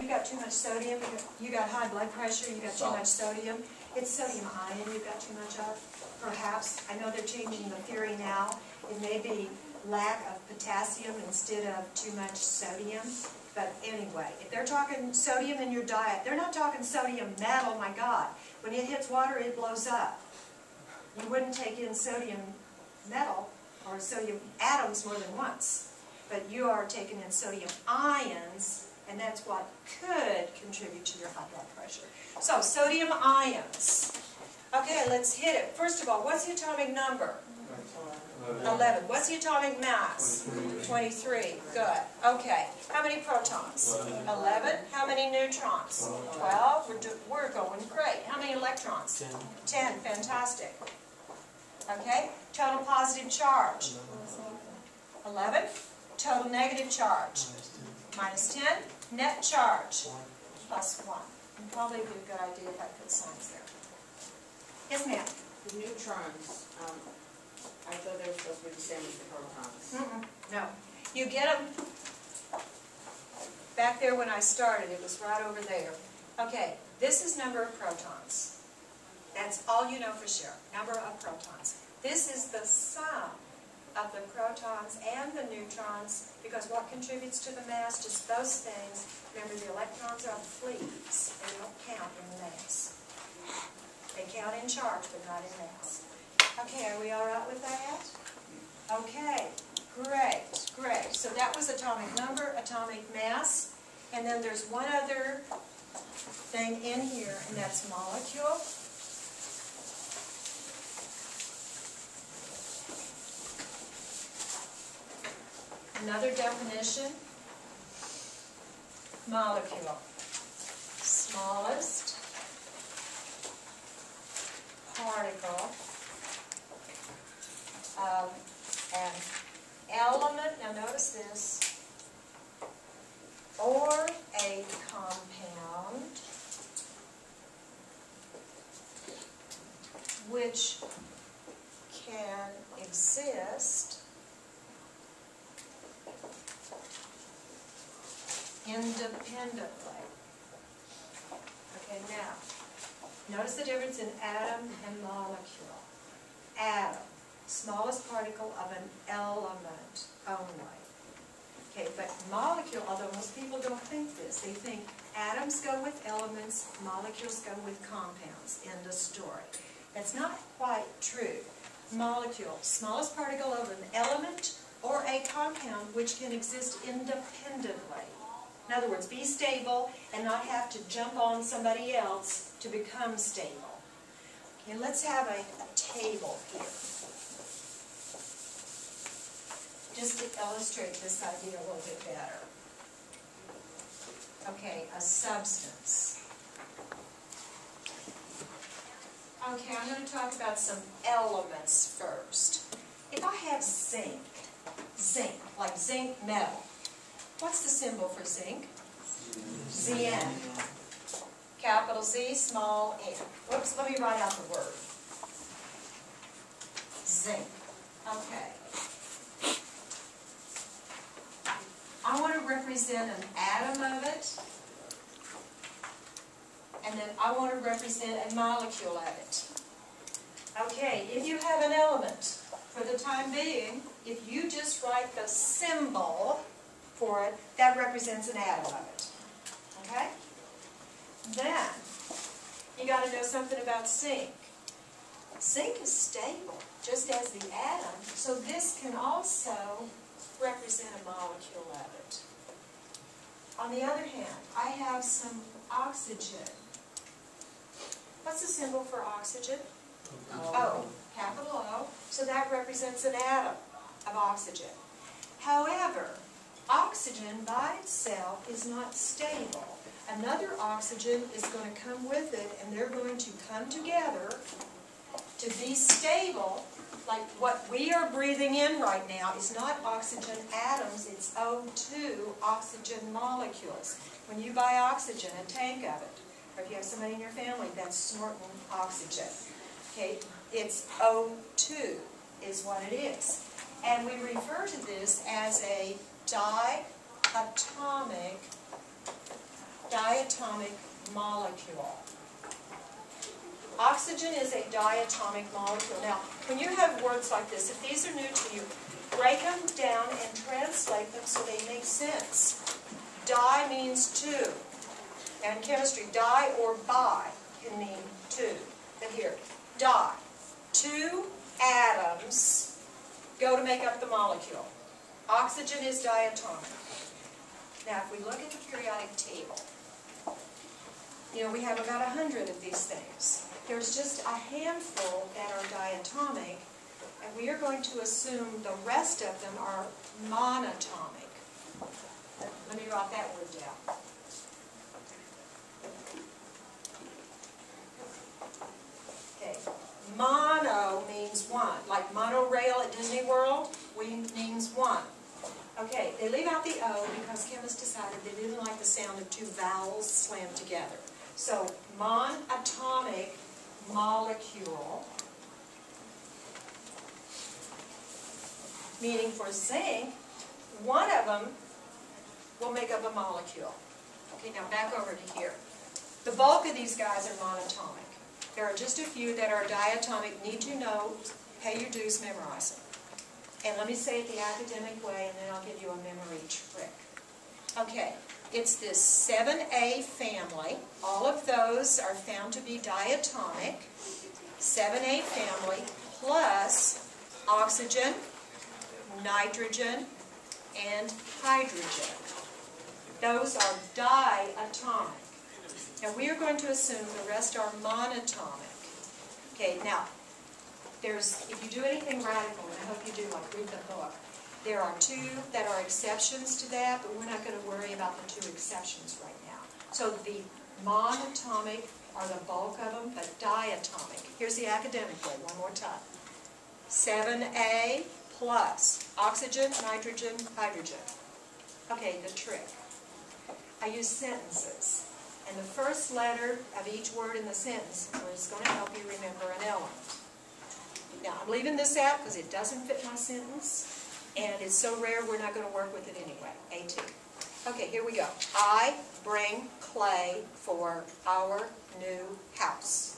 you got too much sodium, you got high blood pressure, you got too much sodium. It's sodium ion you've got too much of, perhaps. I know they're changing the theory now. It may be lack of potassium instead of too much sodium. But anyway, if they're talking sodium in your diet, they're not talking sodium metal, my God. When it hits water, it blows up. You wouldn't take in sodium metal or sodium atoms more than once. But you are taking in sodium ions, and that's what could contribute to your high blood pressure. So, sodium ions. Okay, let's hit it. First of all, what's the atomic number? 11. What's the atomic mass? 23. Good. Okay. How many protons? 11. How many neutrons? 12. We're going great. How many electrons? 10. Fantastic. Okay. Total positive charge? 11. Total negative charge? Minus 10. Net charge? Plus 1. It'd probably be a good idea if I put signs there. Yes, ma'am? The neutrons, I thought they were supposed to be the same as the protons. No. You get them back there when I started. It was right over there. Okay, this is number of protons. That's all you know for sure. Number of protons. This is the sum of the protons and the neutrons, because what contributes to the mass? Just those things. Remember, the electrons are fleas. They don't count in the mass. They count in charge, but not in mass. Okay, are we all right with that? Okay, great, great. So that was atomic number, atomic mass, and then there's one other thing in here, and that's molecule. Another definition, molecule. Smallest particle of an element, now notice this, or a compound which can exist independently. Okay, now, notice the difference in atom and molecule. Atom, smallest particle of an element only. Okay, but molecule, although most people don't think this, they think atoms go with elements, molecules go with compounds. End of story. That's not quite true. Molecule, smallest particle of an element or a compound which can exist independently. In other words, be stable and not have to jump on somebody else to become stable. Okay, let's have a table here, just to illustrate this idea a little bit better. Okay, a substance. Okay, I'm going to talk about some elements first. If I have zinc, like zinc metal, what's the symbol for zinc? Zn. Capital Z, small n. Whoops, let me write out the word. Zinc. Okay. I want to represent an atom of it, and then I want to represent a molecule of it. Okay, if you have an element, for the time being, if you just write the symbol for it, that represents an atom of it. Okay? Then, you got to know something about zinc. Zinc is stable, just as the atom, so this can also represent a molecule of it. On the other hand, I have some oxygen. What's the symbol for oxygen? O, capital O. So that represents an atom of oxygen. However, oxygen by itself is not stable. Another oxygen is going to come with it, and they're going to come together to be stable. Like what we are breathing in right now is not oxygen atoms, it's O2 oxygen molecules. When you buy oxygen, a tank of it, or if you have somebody in your family that's snorting oxygen, okay, it's O2 is what it is. And we refer to this as a diatomic diatomic molecule. Oxygen is a diatomic molecule. Now, when you have words like this, if these are new to you, break them down and translate them so they make sense. Di means two. And in chemistry, di or bi can mean two. But here, di. Two atoms go to make up the molecule. Oxygen is diatomic. Now, if we look at the periodic table, you know, we have about 100 of these things. There's just a handful that are diatomic, and we are going to assume the rest of them are monatomic. Let me write that word down. Okay, mono means one. Like monorail at Disney World, means one. Okay, they leave out the O because chemists decided they didn't like the sound of two vowels slammed together. So, monatomic molecule, meaning for zinc, one of them will make up a molecule. Okay, now back over to here. The bulk of these guys are monatomic. There are just a few that are diatomic. Need to know, pay your dues, memorize them. And let me say it the academic way, and then I'll give you a memory trick. Okay, it's this 7A family. All of those are found to be diatomic. 7A family plus oxygen, nitrogen, and hydrogen. Those are diatomic. Now we are going to assume the rest are monatomic. Okay, now, if you do anything radical, and I hope you do, like read the book, there are two that are exceptions to that, but we're not going to worry about the two exceptions right now. So the monatomic are the bulk of them, but diatomic. Here's the academic way, one more time. 7A plus oxygen, nitrogen, hydrogen. Okay, the trick. I use sentences. And the first letter of each word in the sentence is going to help you remember an element. Now, I'm leaving this out because it doesn't fit my sentence, and it's so rare we're not going to work with it anyway. A2. Okay, here we go. I bring clay for our new house.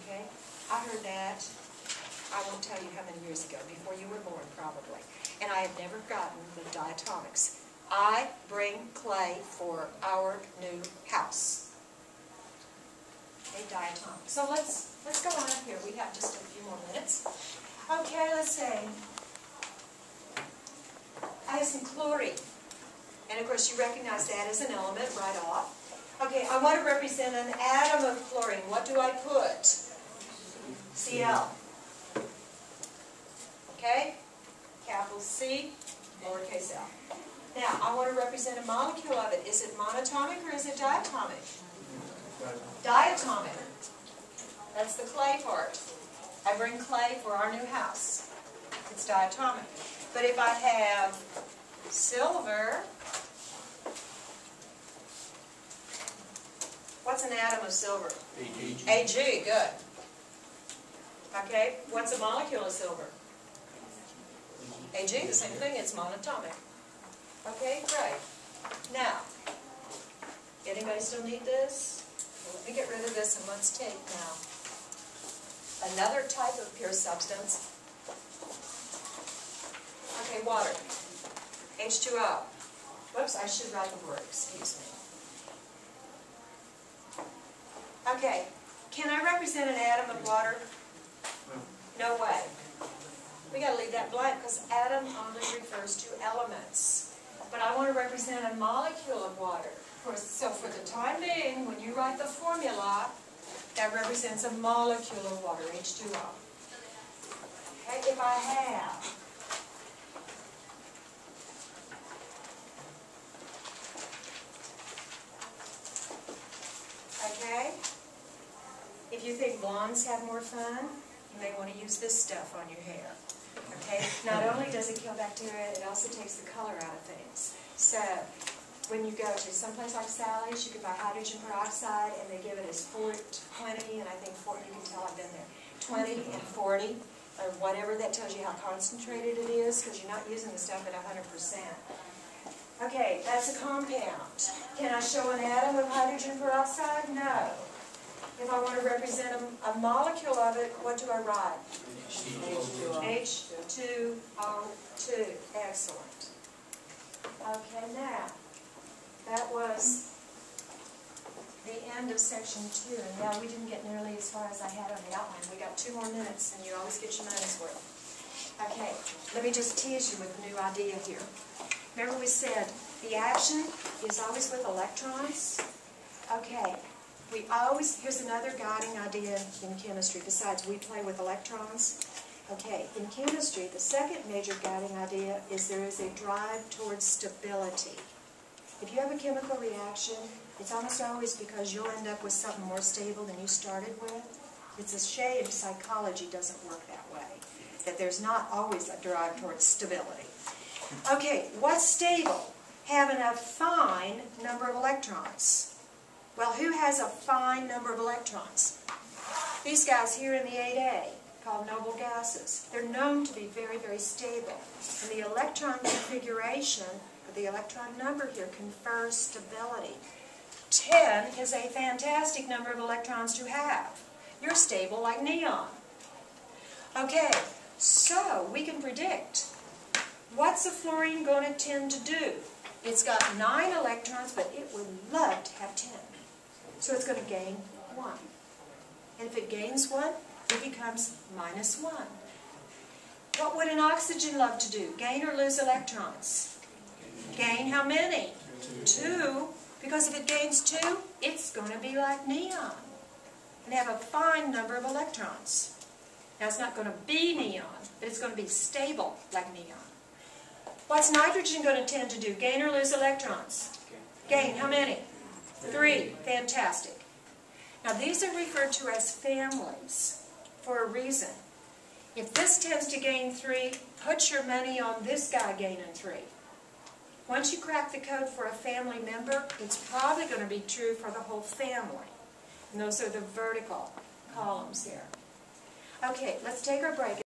Okay, I heard that, I won't tell you how many years ago, before you were born probably. And I have never forgotten the diatomics. I bring clay for our new house. Okay, diatomic. So let's go on up here. We have just a few more minutes. Okay, let's say I have some chlorine. And of course you recognize that as an element right off. Okay, I want to represent an atom of chlorine. What do I put? Cl. Okay? Capital C, lowercase l. Now, I want to represent a molecule of it. Is it monatomic or is it diatomic? Diatomic. That's the clay part. I bring clay for our new house. It's diatomic. But if I have silver, what's an atom of silver? Ag, good. Okay, what's a molecule of silver? Ag, the same thing, it's monatomic. Okay, great. Now, anybody still need this? Well, let me get rid of this and let's take now another type of pure substance. Okay, water. H2O. Whoops, I should write the word, excuse me. Okay, can I represent an atom of water? No way. We got to leave that blank because atom only refers to elements. But I want to represent a molecule of water. So for the time being, when you write the formula, that represents a molecule of water, H2O. Okay, if I have okay, if you think blondes have more fun, you may want to use this stuff on your hair. Okay, not only does it kill bacteria, it also takes the color out of things. So, when you go to someplace like Sally's, you can buy hydrogen peroxide, and they give it as 20, and I think 40, you can tell I've been there, 20 and 40, or whatever, that tells you how concentrated it is, because you're not using the stuff at 100%. Okay, that's a compound. Can I show an atom of hydrogen peroxide? No. If I want to represent a molecule of it, what do I write? H2O2. Excellent. Okay, now, that was the end of section 2. And now we didn't get nearly as far as I had on the outline. We got 2 more minutes, and you always get your money's worth. Okay, let me just tease you with a new idea here. Remember we said the action is always with electrons? Okay, here's another guiding idea in chemistry, besides we play with electrons. Okay, in chemistry, the second major guiding idea is there is a drive towards stability. If you have a chemical reaction, it's almost always because you'll end up with something more stable than you started with. It's a shame psychology doesn't work that way, that there's not always a drive towards stability. Okay, what's stable? Having a fine number of electrons. Well, who has a fine number of electrons? These guys here in the 8A, called noble gases. They're known to be very, very stable. And the electron configuration, or the electron number here, confers stability. 10 is a fantastic number of electrons to have. You're stable like neon. Okay, so we can predict. What's a fluorine going to tend to do? It's got 9 electrons, but it would love to have 10. So it's going to gain 1. And if it gains 1, it becomes -1. What would an oxygen love to do? Gain or lose electrons? Gain how many? 2. Because if it gains 2, it's going to be like neon and have a fine number of electrons. Now it's not going to be neon, but it's going to be stable like neon. What's nitrogen going to tend to do? Gain or lose electrons? Gain. How many? 3. Fantastic. Now these are referred to as families for a reason. If this tends to gain 3, put your money on this guy gaining 3. Once you crack the code for a family member, it's probably going to be true for the whole family. And those are the vertical columns here. Okay, let's take our break.